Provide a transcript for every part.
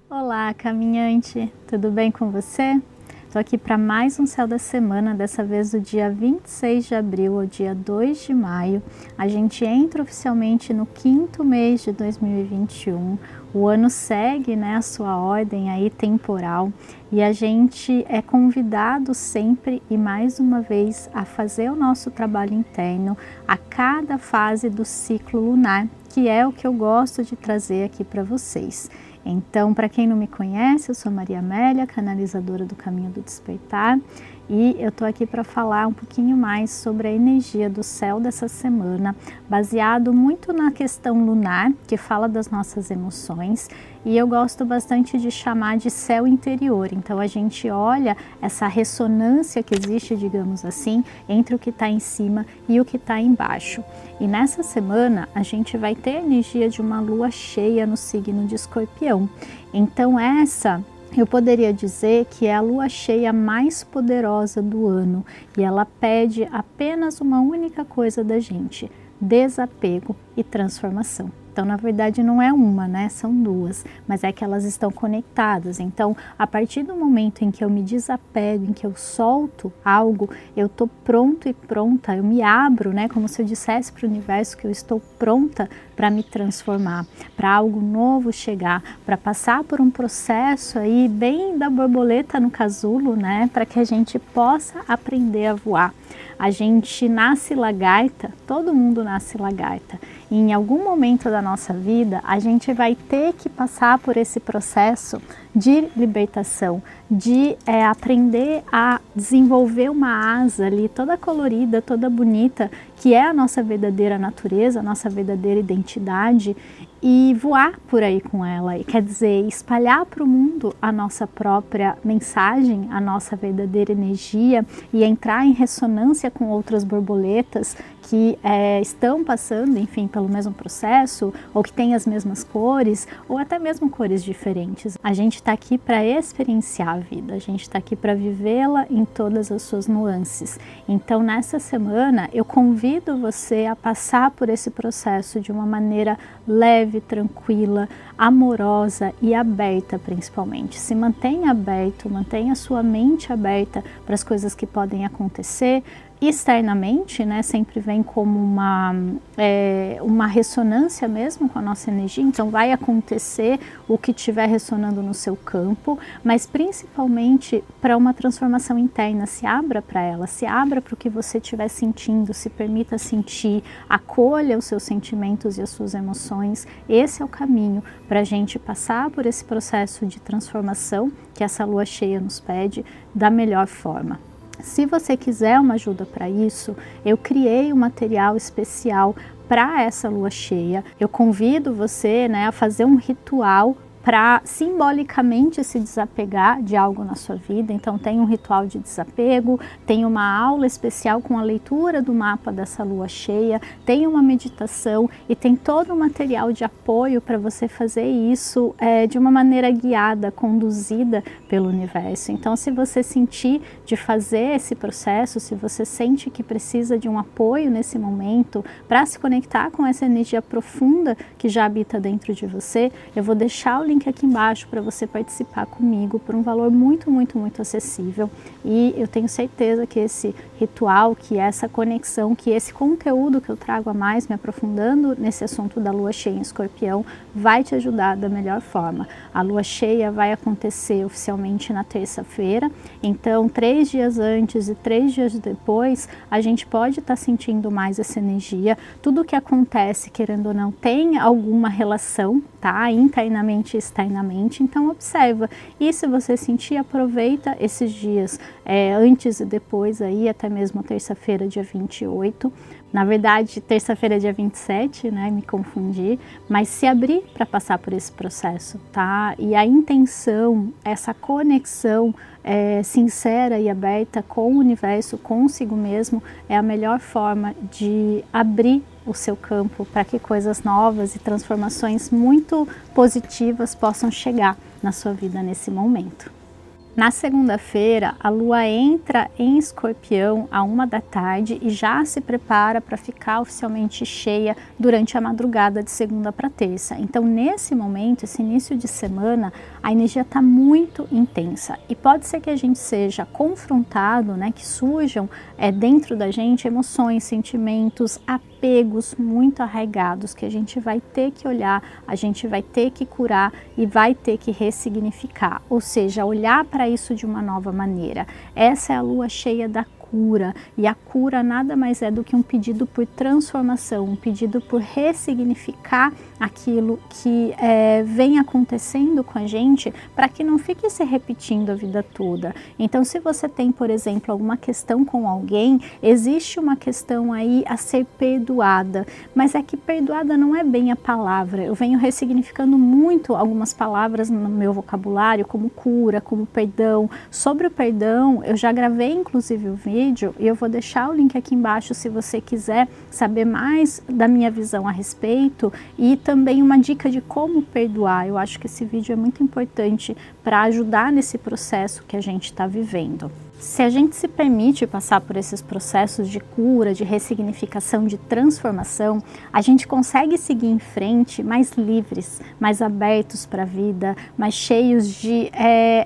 Olá, caminhante, tudo bem com você? Estou aqui para mais um Céu da Semana, dessa vez do dia 26 de abril ao dia 2 de maio. A gente entra oficialmente no quinto mês de 2021, o ano segue, a sua ordem aí temporal e a gente é convidado sempre e mais uma vez a fazer o nosso trabalho interno a cada fase do ciclo lunar, que é o que eu gosto de trazer aqui para vocês. Então, para quem não me conhece, eu sou Maria Amélia, canalizadora do Caminho do Despertar, e eu estou aqui para falar um pouquinho mais sobre a energia do céu dessa semana, baseado muito na questão lunar, que fala das nossas emoções, e eu gosto bastante de chamar de céu interior. Então a gente olha essa ressonância que existe, digamos assim, entre o que está em cima e o que está embaixo. E nessa semana a gente vai ter a energia de uma lua cheia no signo de Escorpião. Então eu poderia dizer que é a lua cheia mais poderosa do ano e ela pede apenas uma única coisa da gente: desapego e transformação. Então, na verdade, não é uma, são duas, mas é que elas estão conectadas. Então, a partir do momento em que eu me desapego, em que eu solto algo, eu estou pronto e pronta, eu me abro, como se eu dissesse para o universo que eu estou pronta para me transformar, para algo novo chegar, para passar por um processo aí bem da borboleta no casulo, para que a gente possa aprender a voar. A gente nasce lagarta, todo mundo nasce lagarta. E em algum momento da nossa vida, a gente vai ter que passar por esse processo de libertação, de aprender a desenvolver uma asa ali toda colorida, toda bonita, que é a nossa verdadeira natureza, a nossa verdadeira identidade, e voar por aí com ela, e quer dizer, espalhar para o mundo a nossa própria mensagem, a nossa verdadeira energia e entrar em ressonância com outras borboletas que estão passando, enfim, pelo mesmo processo, ou que têm as mesmas cores, ou até mesmo cores diferentes. A gente está aqui para experienciar a vida, a gente está aqui para vivê-la em todas as suas nuances. Então, nessa semana, eu convido você a passar por esse processo de uma maneira leve, tranquila, amorosa e aberta, principalmente. Se mantenha aberto, mantenha sua mente aberta para as coisas que podem acontecer. Externamente, sempre vem como uma ressonância mesmo com a nossa energia, então vai acontecer o que estiver ressonando no seu campo, mas principalmente para uma transformação interna. Se abra para ela, se abra para o que você estiver sentindo, se permita sentir, acolha os seus sentimentos e as suas emoções. Esse é o caminho para a gente passar por esse processo de transformação que essa lua cheia nos pede da melhor forma. Se você quiser uma ajuda para isso, eu criei um material especial para essa lua cheia. Eu convido você, a fazer um ritual para simbolicamente se desapegar de algo na sua vida. Então tem um ritual de desapego, tem uma aula especial com a leitura do mapa dessa lua cheia, tem uma meditação e tem todo um material de apoio para você fazer isso de uma maneira guiada, conduzida pelo universo. Então, se você sentir de fazer esse processo, se você sente que precisa de um apoio nesse momento para se conectar com essa energia profunda que já habita dentro de você, eu vou deixar o link aqui embaixo para você participar comigo por um valor muito, muito, muito acessível. E eu tenho certeza que esse ritual, que essa conexão, que esse conteúdo que eu trago a mais, me aprofundando nesse assunto da lua cheia em Escorpião, vai te ajudar da melhor forma. A lua cheia vai acontecer oficialmente na terça-feira, então 3 dias antes e 3 dias depois, a gente pode estar sentindo mais essa energia. Tudo que acontece, querendo ou não, tem alguma relação, internamente e externamente, então observa. E se você sentir, aproveita esses dias antes e depois, aí até mesmo terça-feira, dia 28. Na verdade, terça-feira, dia 27, me confundi, mas se abrir para passar por esse processo, E a intenção, essa conexão sincera e aberta com o universo, consigo mesmo, é a melhor forma de abrir o seu campo para que coisas novas e transformações muito positivas possam chegar na sua vida nesse momento. Na segunda-feira, a Lua entra em Escorpião à 1 da tarde e já se prepara para ficar oficialmente cheia durante a madrugada de segunda para terça. Então, nesse momento, esse início de semana, a energia está muito intensa e pode ser que a gente seja confrontado, né, que surjam dentro da gente emoções, sentimentos, apegos muito arraigados que a gente vai ter que olhar, a gente vai ter que curar e vai ter que ressignificar, ou seja, olhar para isso de uma nova maneira. Essa é a lua cheia da cura, e a cura nada mais é do que um pedido por transformação, um pedido por ressignificar aquilo que vem acontecendo com a gente, para que não fique se repetindo a vida toda. Então, se você tem, por exemplo, alguma questão com alguém, existe uma questão aí a ser perdoada, mas é que perdoada não é bem a palavra. Eu venho ressignificando muito algumas palavras no meu vocabulário, como cura, como perdão. Sobre o perdão, eu já gravei inclusive o vídeo e eu vou deixar o link aqui embaixo se você quiser saber mais da minha visão a respeito, e também uma dica de como perdoar. Eu acho que esse vídeo é muito importante para ajudar nesse processo que a gente está vivendo. Se a gente se permite passar por esses processos de cura, de ressignificação, de transformação, a gente consegue seguir em frente mais livres, mais abertos para a vida, mais cheios de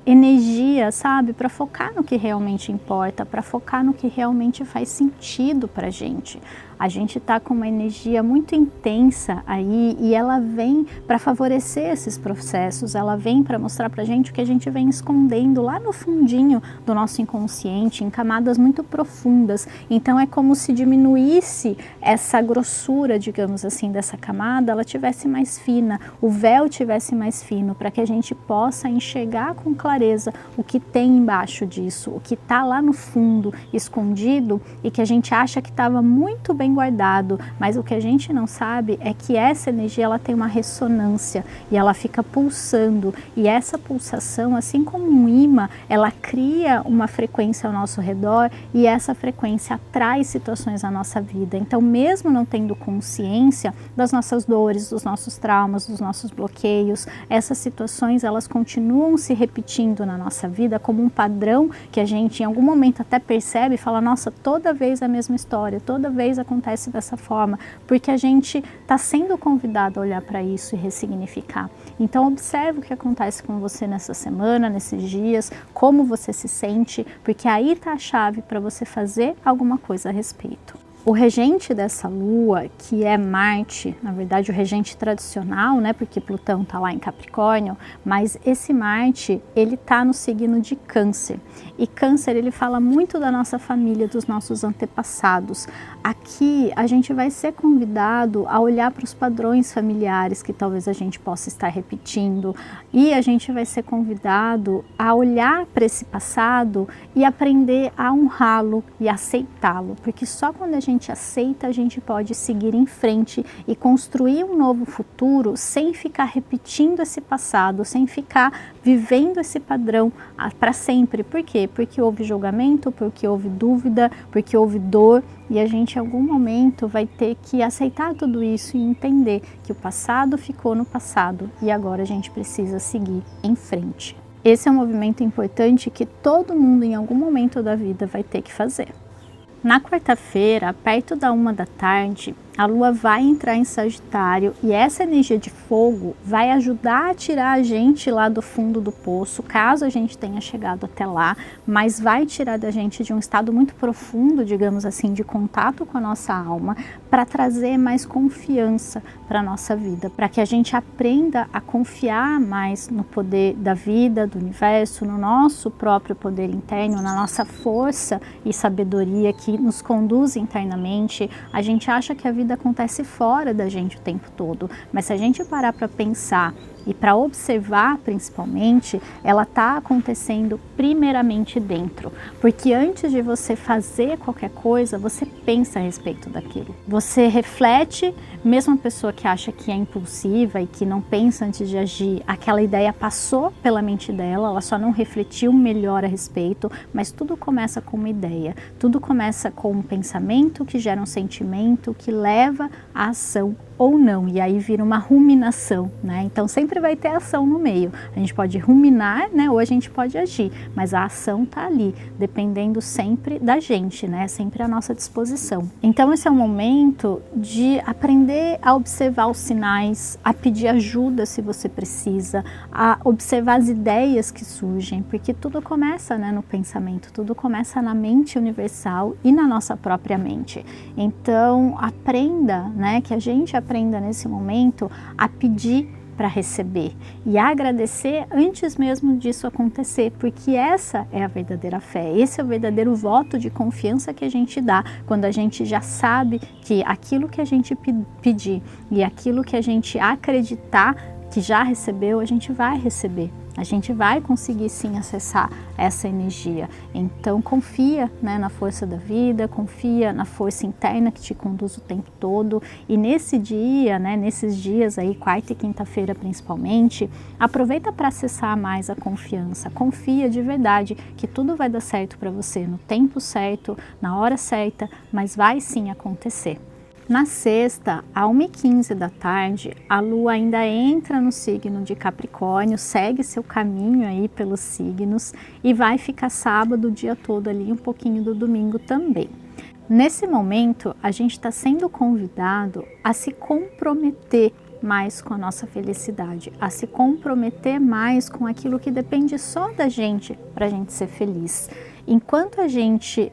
energia, sabe? Para focar no que realmente importa, para focar no que realmente faz sentido para a gente. A gente está com uma energia muito intensa aí e ela vem para favorecer esses processos, ela vem para mostrar para a gente o que a gente vem escondendo lá no fundinho do nosso inconsciente, em camadas muito profundas. Então é como se diminuísse essa grossura, digamos assim, dessa camada, ela tivesse mais fina, o véu tivesse mais fino, para que a gente possa enxergar com clareza o que tem embaixo disso, o que está lá no fundo, escondido, e que a gente acha que estava muito bem guardado, mas o que a gente não sabe é que essa energia ela tem uma ressonância e ela fica pulsando, e essa pulsação, assim como um imã, ela cria uma frequência ao nosso redor e essa frequência atrai situações à nossa vida. Então, mesmo não tendo consciência das nossas dores, dos nossos traumas, dos nossos bloqueios, essas situações elas continuam se repetindo na nossa vida como um padrão que a gente em algum momento até percebe e fala, nossa, toda vez a mesma história, toda vez acontece dessa forma, porque a gente está sendo convidado a olhar para isso e ressignificar. Então, observe o que acontece com você nessa semana, nesses dias, como você se sente, porque aí está a chave para você fazer alguma coisa a respeito. O regente dessa lua, que é Marte, na verdade o regente tradicional, né, porque Plutão está lá em Capricórnio, mas esse Marte, ele está no signo de Câncer. E Câncer, ele fala muito da nossa família, dos nossos antepassados. Aqui a gente vai ser convidado a olhar para os padrões familiares que talvez a gente possa estar repetindo, e a gente vai ser convidado a olhar para esse passado e aprender a honrá-lo e aceitá-lo, porque só quando a gente aceita, a gente pode seguir em frente e construir um novo futuro sem ficar repetindo esse passado, sem ficar vivendo esse padrão para sempre. Por quê? Porque houve julgamento, porque houve dúvida, porque houve dor, e a gente em algum momento vai ter que aceitar tudo isso e entender que o passado ficou no passado e agora a gente precisa seguir em frente. Esse é um movimento importante que todo mundo em algum momento da vida vai ter que fazer. Na quarta-feira, perto da 1 da tarde, a Lua vai entrar em Sagitário e essa energia de fogo vai ajudar a tirar a gente lá do fundo do poço, caso a gente tenha chegado até lá, mas vai tirar da gente de um estado muito profundo, digamos assim, de contato com a nossa alma, para trazer mais confiança para a nossa vida, para que a gente aprenda a confiar mais no poder da vida, do universo, no nosso próprio poder interno, na nossa força e sabedoria que nos conduz internamente. A gente acha que a vida acontece fora da gente o tempo todo, mas se a gente parar para pensar e para observar principalmente, ela está acontecendo primeiramente dentro, porque antes de você fazer qualquer coisa, você pensa a respeito daquilo. Você reflete, mesmo a pessoa que acha que é impulsiva e que não pensa antes de agir, aquela ideia passou pela mente dela, ela só não refletiu melhor a respeito, mas tudo começa com uma ideia, tudo começa com um pensamento que gera um sentimento que leva à ação ou não, e aí vira uma ruminação, né? Então sempre vai ter ação no meio. A gente pode ruminar, né? Ou a gente pode agir, mas a ação tá ali, dependendo sempre da gente, né? Sempre à nossa disposição. Então esse é um momento de aprender a observar os sinais, a pedir ajuda se você precisa, a observar as ideias que surgem, porque tudo começa, né, no pensamento, tudo começa na mente universal e na nossa própria mente. Então aprenda, né, que a gente aprenda nesse momento a pedir para receber e agradecer antes mesmo disso acontecer, porque essa é a verdadeira fé, esse é o verdadeiro voto de confiança que a gente dá quando a gente já sabe que aquilo que a gente pedir e aquilo que a gente acreditar que já recebeu, a gente vai receber. A gente vai conseguir sim acessar essa energia. Então confia, né, na força da vida, confia na força interna que te conduz o tempo todo. E nesse dia, né, nesses dias aí, quarta e quinta-feira principalmente, aproveita para acessar mais a confiança. Confia de verdade que tudo vai dar certo para você no tempo certo, na hora certa, mas vai sim acontecer. Na sexta, às 1h15 da tarde, a Lua ainda entra no signo de Capricórnio, segue seu caminho aí pelos signos e vai ficar sábado o dia todo ali, um pouquinho do domingo também. Nesse momento, a gente está sendo convidado a se comprometer mais com a nossa felicidade, a se comprometer mais com aquilo que depende só da gente para a gente ser feliz. Enquanto a gente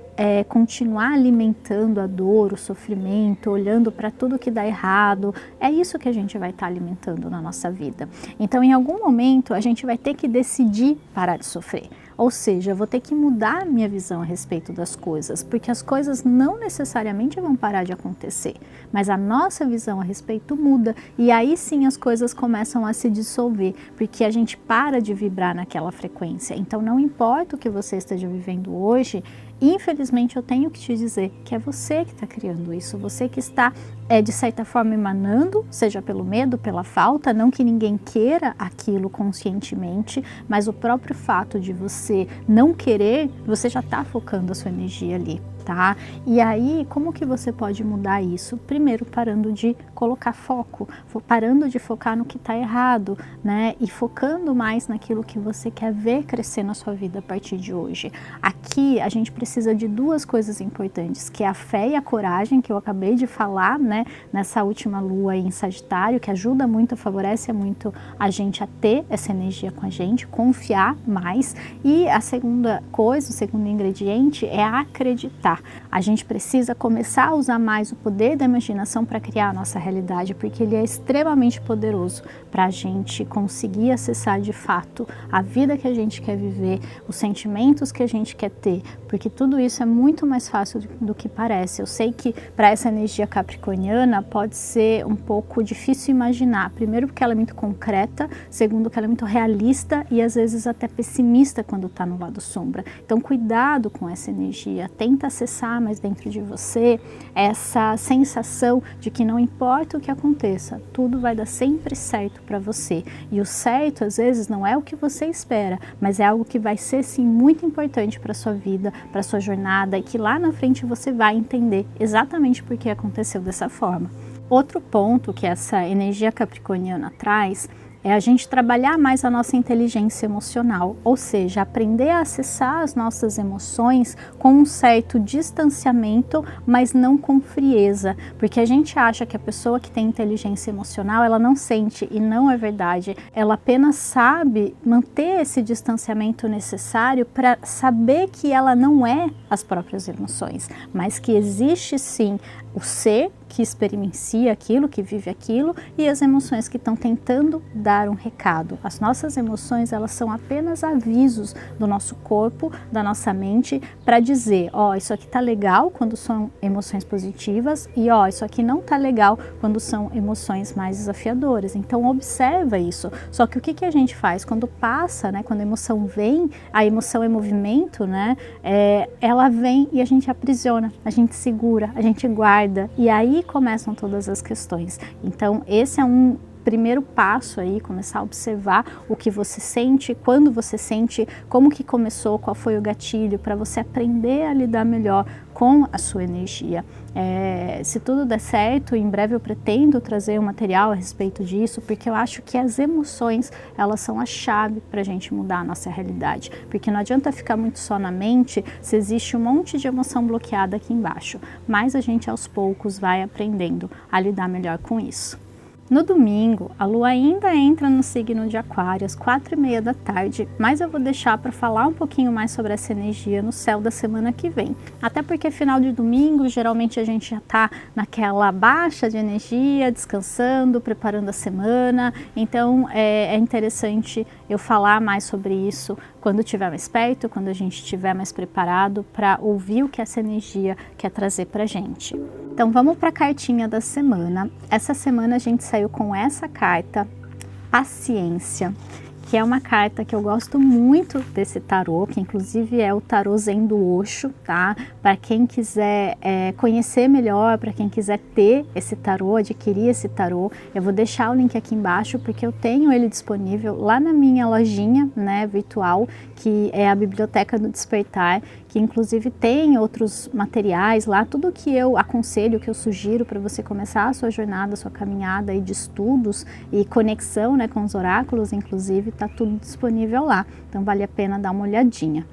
continuar alimentando a dor, o sofrimento, olhando para tudo que dá errado, é isso que a gente vai estar alimentando na nossa vida. Então, em algum momento, a gente vai ter que decidir parar de sofrer. Ou seja, eu vou ter que mudar a minha visão a respeito das coisas, porque as coisas não necessariamente vão parar de acontecer, mas a nossa visão a respeito muda e aí sim as coisas começam a se dissolver, porque a gente para de vibrar naquela frequência. Então não importa o que você esteja vivendo hoje, infelizmente eu tenho que te dizer que é você que está criando isso, você que está de certa forma emanando, seja pelo medo, pela falta, não que ninguém queira aquilo conscientemente, mas o próprio fato de você não querer, você já está focando a sua energia ali. Tá? E aí, como que você pode mudar isso? Primeiro, parando de colocar foco, parando de focar no que está errado, né? E focando mais naquilo que você quer ver crescer na sua vida a partir de hoje. Aqui, a gente precisa de duas coisas importantes, que é a fé e a coragem, que eu acabei de falar, né? Nessa última lua aí em Sagitário, que ajuda muito, favorece muito a gente a ter essa energia com a gente, confiar mais. E a segunda coisa, o segundo ingrediente é acreditar. A gente precisa começar a usar mais o poder da imaginação para criar a nossa realidade, porque ele é extremamente poderoso para a gente conseguir acessar de fato a vida que a gente quer viver, os sentimentos que a gente quer ter, porque tudo isso é muito mais fácil do que parece. Eu sei que para essa energia capricorniana pode ser um pouco difícil imaginar, primeiro porque ela é muito concreta, segundo porque ela é muito realista e às vezes até pessimista quando está no lado sombra. Então cuidado com essa energia, tenta acessar mais dentro de você essa sensação de que não importa o que aconteça, tudo vai dar sempre certo para você. E o certo às vezes não é o que você espera, mas é algo que vai ser sim muito importante para sua vida, para sua jornada e que lá na frente você vai entender exatamente por que aconteceu dessa forma. Outro ponto que essa energia capricorniana traz é a gente trabalhar mais a nossa inteligência emocional, ou seja, aprender a acessar as nossas emoções com um certo distanciamento, mas não com frieza, porque a gente acha que a pessoa que tem inteligência emocional, ela não sente, e não é verdade, ela apenas sabe manter esse distanciamento necessário para saber que ela não é as próprias emoções, mas que existe sim o ser que experiencia aquilo, que vive aquilo, e as emoções que estão tentando dar um recado. As nossas emoções, elas são apenas avisos do nosso corpo, da nossa mente, para dizer, ó, isso aqui tá legal quando são emoções positivas, e ó, isso aqui não tá legal quando são emoções mais desafiadoras. Então observa isso. Só que o que que a gente faz? Quando passa, né, quando a emoção vem, a emoção é movimento, né, ela vem e a gente aprisiona, a gente segura, a gente guarda, e aí começam todas as questões. Então esse é um primeiro passo aí, começar a observar o que você sente, quando você sente, como que começou, qual foi o gatilho, para você aprender a lidar melhor com a sua energia. Se tudo der certo, em breve eu pretendo trazer um material a respeito disso, porque eu acho que as emoções, elas são a chave para a gente mudar a nossa realidade, porque não adianta ficar muito só na mente se existe um monte de emoção bloqueada aqui embaixo, mas a gente aos poucos vai aprendendo a lidar melhor com isso. No domingo, a lua ainda entra no signo de Aquário às 4h30 da tarde, mas eu vou deixar para falar um pouquinho mais sobre essa energia no céu da semana que vem. Até porque final de domingo, geralmente a gente já está naquela baixa de energia, descansando, preparando a semana, então é interessante eu falar mais sobre isso quando estiver mais perto, quando a gente estiver mais preparado para ouvir o que essa energia quer trazer para a gente. Então vamos para a cartinha da semana. Essa semana a gente saiu com essa carta, Paciência, que é uma carta que eu gosto muito desse tarô, que inclusive é o tarô Zen do Osho, tá? Para quem quiser conhecer melhor, para quem quiser ter esse tarô, adquirir esse tarô, eu vou deixar o link aqui embaixo, porque eu tenho ele disponível lá na minha lojinha, né, virtual, que é a Biblioteca do Despertar, que inclusive tem outros materiais lá, tudo que eu aconselho, que eu sugiro para você começar a sua jornada, a sua caminhada aí de estudos e conexão, né, com os oráculos, inclusive, tá tudo disponível lá, então vale a pena dar uma olhadinha.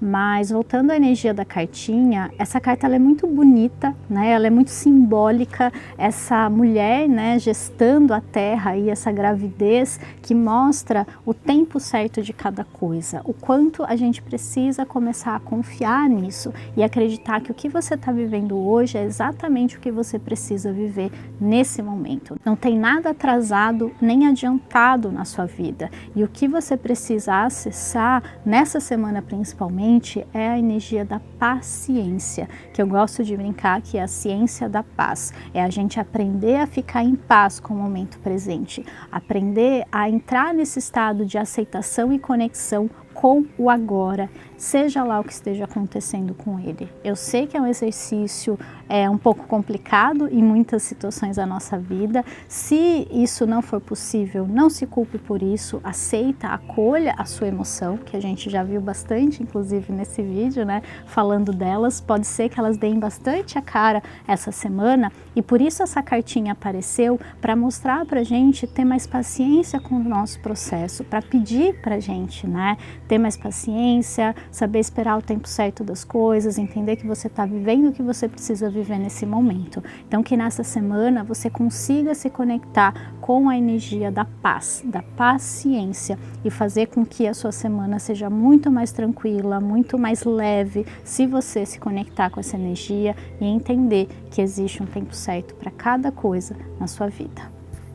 Mas voltando à energia da cartinha, essa carta ela é muito bonita, né? Ela é muito simbólica, essa mulher, né, gestando a terra e essa gravidez que mostra o tempo certo de cada coisa, o quanto a gente precisa começar a confiar nisso e acreditar que o que você está vivendo hoje é exatamente o que você precisa viver nesse momento. Não tem nada atrasado nem adiantado na sua vida, e o que você precisa acessar nessa semana principalmente é a energia da paciência, que eu gosto de brincar que é a ciência da paz. É a gente aprender a ficar em paz com o momento presente, aprender a entrar nesse estado de aceitação e conexão com o agora, seja lá o que esteja acontecendo com ele. Eu sei que é um exercício um pouco complicado em muitas situações da nossa vida. Se isso não for possível, não se culpe por isso, aceita, acolha a sua emoção, que a gente já viu bastante, inclusive nesse vídeo, né, falando delas. Pode ser que elas deem bastante a cara essa semana, e por isso essa cartinha apareceu, para mostrar pra gente ter mais paciência com o nosso processo, para pedir pra gente, né, ter mais paciência, saber esperar o tempo certo das coisas, entender que você está vivendo o que você precisa viver nesse momento. Então que nessa semana você consiga se conectar com a energia da paz, da paciência, e fazer com que a sua semana seja muito mais tranquila, muito mais leve, se você se conectar com essa energia e entender que existe um tempo certo para cada coisa na sua vida.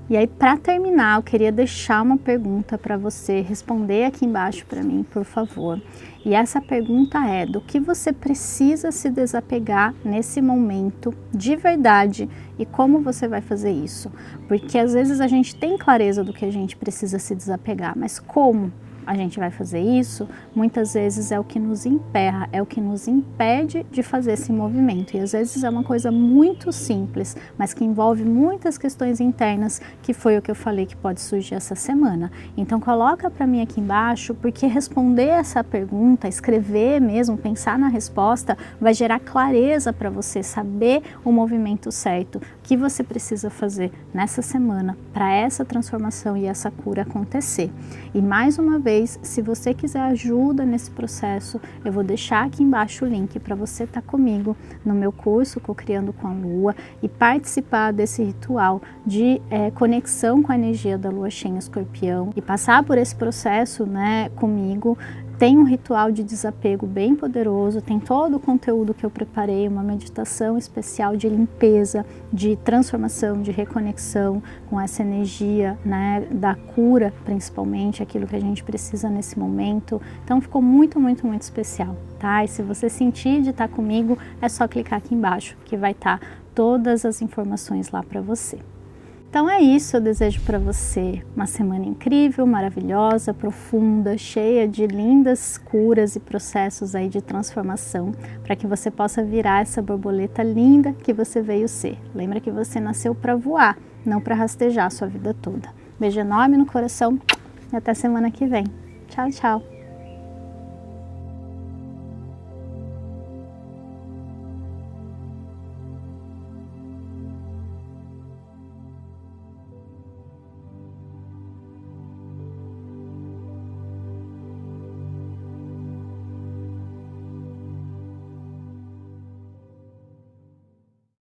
E aí, para terminar, eu queria deixar uma pergunta para você responder aqui embaixo para mim, por favor. E essa pergunta é: do que você precisa se desapegar nesse momento de verdade, e como você vai fazer isso? Porque às vezes a gente tem clareza do que a gente precisa se desapegar, mas como a gente vai fazer isso, muitas vezes é o que nos emperra, é o que nos impede de fazer esse movimento. E às vezes é uma coisa muito simples, mas que envolve muitas questões internas, que foi o que eu falei que pode surgir essa semana. Então coloca para mim aqui embaixo, porque responder essa pergunta, escrever mesmo, pensar na resposta, vai gerar clareza para você saber o movimento certo que você precisa fazer nessa semana para essa transformação e essa cura acontecer. E mais uma vez, se você quiser ajuda nesse processo, eu vou deixar aqui embaixo o link para você estar comigo no meu curso Co-Criando com a Lua e participar desse ritual de conexão com a energia da Lua cheia em Escorpião e passar por esse processo, né, comigo. Tem um ritual de desapego bem poderoso, tem todo o conteúdo que eu preparei, uma meditação especial de limpeza, de transformação, de reconexão com essa energia, né, da cura, principalmente, aquilo que a gente precisa nesse momento. Então ficou muito, muito, muito especial, tá? E se você sentir de estar comigo, é só clicar aqui embaixo, que vai estar todas as informações lá para você. Então é isso, eu desejo para você uma semana incrível, maravilhosa, profunda, cheia de lindas curas e processos aí de transformação, para que você possa virar essa borboleta linda que você veio ser. Lembra que você nasceu para voar, não para rastejar a sua vida toda. Beijo enorme no coração e até semana que vem. Tchau, tchau!